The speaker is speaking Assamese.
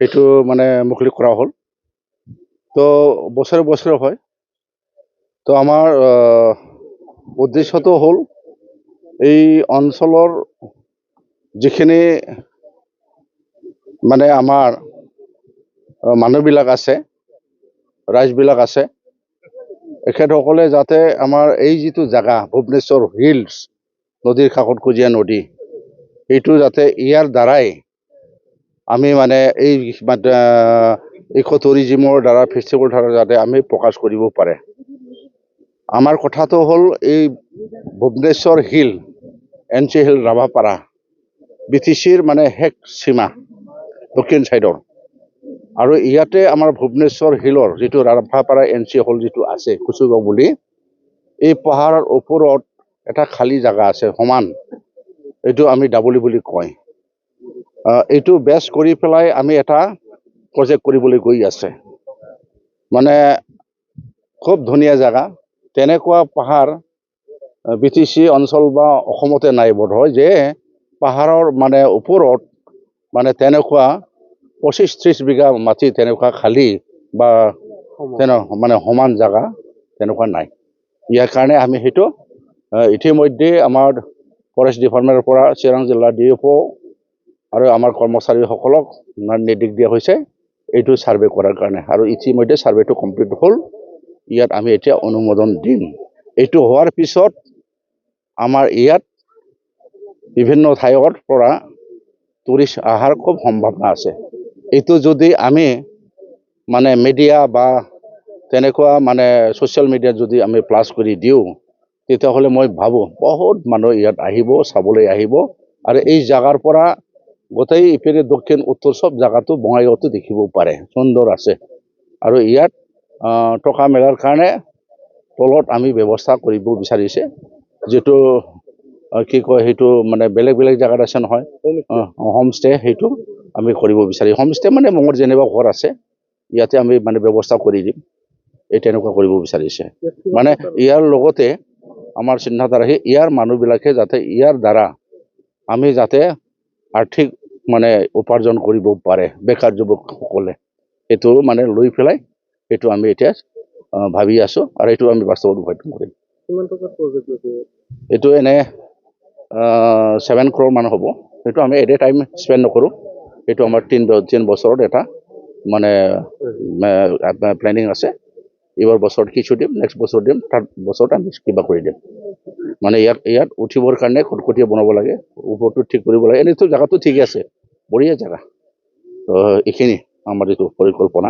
সেইটো মানে মুকলি কৰা হ'ল। তো বছৰে বছৰে হয়। তো আমাৰ উদ্দেশ্যটো হ'ল এই অঞ্চলৰ যিখিনি মানে আমাৰ মানুহবিলাক আছে, ৰাইজবিলাক আছে, এখেতসকলে যাতে আমাৰ এই যিটো জেগা ভুৱনেশ্বৰ হিলছ নদীৰ কাষত কুজিয়া নদী, এইটো যাতে ইয়াৰ দ্বাৰাই আমি মানে এই ইক' টুৰিজিমৰ দ্বাৰা ফেষ্টিভেল দ্বাৰা যাতে আমি প্ৰকাশ কৰিব পাৰে। আমাৰ কথাটো হ'ল এই Bhubaneswar hill NC hill Rabhapara BTCৰ মানে শেষ সীমা দক্ষিণ ছাইডৰ, আৰু ইয়াতে আমাৰ ভুৱনেশ্বৰ হিলৰ যিটো ৰাভাপাৰা NC হল যিটো আছে কুচুগাঁও বুলি, এই পাহাৰৰ ওপৰত এটা খালী জাগা আছে সমান, এইটো আমি ডাবলি বুলি কয়। এইটো বেছ কৰি পেলাই আমি এটা প্ৰজেক্ট কৰিবলৈ গৈ আছে। মানে খুব ধুনীয়া জাগা, তেনেকুৱা পাহাৰ BTC অঞ্চল বা অসমতে নাই বোধ হয় যে পাহাৰৰ মানে ওপৰত মানে তেনেকুৱা 25-30 বিঘা মাটি তেনেকুৱা খালী বা মানে সমান জাগা তেনেকুৱা নাই। ইয়াৰ কাৰণে আমি সেইটো ইতিমধ্যে আমাৰ ফৰেষ্ট ডিপাৰ্টমেণ্টৰ পৰা চিৰাং জিলা DFO আৰু আমাৰ কৰ্মচাৰীসকলক নিৰ্দেশ দিয়া হৈছে এইটো ছাৰ্ভে কৰাৰ কাৰণে, আৰু ইতিমধ্যে ছাৰ্ভেটো কমপ্লিট হ'ল। ইয়াত আমি এতিয়া অনুমোদন দিম। এইটো হোৱাৰ পিছত আমাৰ ইয়াত বিভিন্ন ঠাইৰ পৰা টুৰিষ্ট অহাৰ খুব সম্ভাৱনা আছে। এইটো যদি আমি মানে মিডিয়া বা তেনেকুৱা মানে ছ'চিয়েল মিডিয়াত যদি আমি প্লাছ কৰি দিওঁ, তেতিয়াহ'লে মই ভাবোঁ বহুত মানুহ ইয়াত আহিব, চাবলৈ আহিব, আৰু এই জাগাৰ পৰা গোটেই ইপিনে দক্ষিণ উত্তৰ চব জাগাটো বঙাইগাঁৱতো দেখিব পাৰে, সুন্দৰ আছে। আৰু ইয়াত থকা মেলাৰ কাৰণে তলত আমি ব্যৱস্থা কৰিব বিচাৰিছে, যিটো কি কয় সেইটো মানে বেলেগ বেলেগ জাগাত আছে নহয় হোমষ্টে, সেইটো আমি কৰিব বিচাৰি। হোমষ্টে মানে মোৰ যেনিবা ঘৰ আছে, ইয়াতে আমি মানে ব্যৱস্থা কৰি দিম, এই তেনেকুৱা কৰিব বিচাৰিছে। মানে ইয়াৰ লগতে আমাৰ চিন্তাধাৰা ইয়াৰ মানুহবিলাকে যাতে ইয়াৰ দ্বাৰা আমি যাতে আৰ্থিক মানে উপাৰ্জন কৰিব পাৰে, বেকাৰ যুৱকসকলে, সেইটো মানে লৈ পেলাই সেইটো আমি এতিয়া ভাবি আছো, আৰু এইটো আমি বাস্তৱত ৰূপায়ণ কৰিম। এইটো এনে 7 crore মান হ'ব। সেইটো আমি এট এ টাইম স্পেণ্ড নকৰোঁ, সেইটো আমাৰ 3 বছৰত এটা মানে প্লেনিং আছে। এইবাৰ বছৰত কিছু দিম, নেক্সট বছৰ দিম, তাৰ বছৰত আমি কিবা কৰি দিম। মানে ইয়াত উঠিবৰ কাৰণে খটখটীয়া বনাব লাগে, ওপৰটো ঠিক কৰিব লাগে। এনেইতো জেগাটো ঠিকে আছে, বঢ়িয়া জেগা। এইখিনি আমাৰ এইটো পৰিকল্পনা।